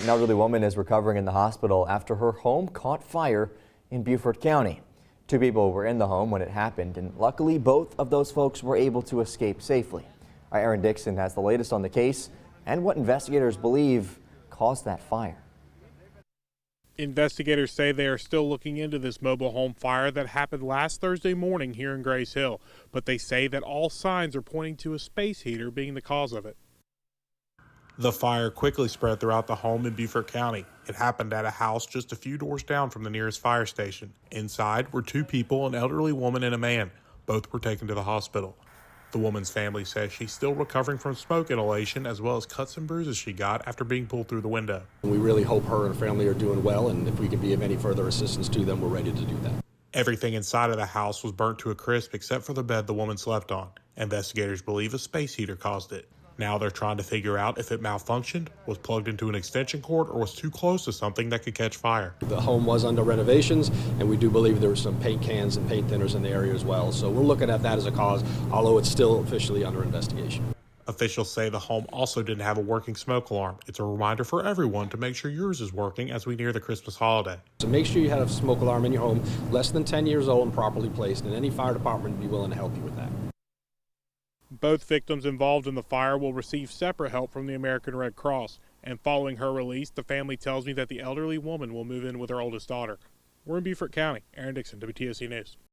An elderly woman is recovering in the hospital after her home caught fire in Beaufort County. Two people were in the home when it happened, and luckily both of those folks were able to escape safely. Our Aaron Dixon has the latest on the case and what investigators believe caused that fire. Investigators say they are still looking into this mobile home fire that happened last Thursday morning here in Grays Hill, but they say that all signs are pointing to a space heater being the cause of it. The fire quickly spread throughout the home in Beaufort County. It happened at a house just a few doors down from the nearest fire station. Inside were two people, an elderly woman and a man. Both were taken to the hospital. The woman's family says she's still recovering from smoke inhalation as well as cuts and bruises she got after being pulled through the window. We really hope her and her family are doing well, and if we can be of any further assistance to them, we're ready to do that. Everything inside of the house was burnt to a crisp except for the bed the woman slept on. Investigators believe a space heater caused it. Now they're trying to figure out if it malfunctioned, was plugged into an extension cord, or was too close to something that could catch fire. The home was under renovations, and we do believe there were some paint cans and paint thinners in the area as well. So we're looking at that as a cause, although it's still officially under investigation. Officials say the home also didn't have a working smoke alarm. It's a reminder for everyone to make sure yours is working as we near the Christmas holiday. So make sure you have a smoke alarm in your home, less than 10 years old and properly placed, and any fire department would be willing to help you with that. Both victims involved in the fire will receive separate help from the American Red Cross. And following her release, the family tells me that the elderly woman will move in with her oldest daughter. We're in Beaufort County. Aaron Dixon, WTOC News.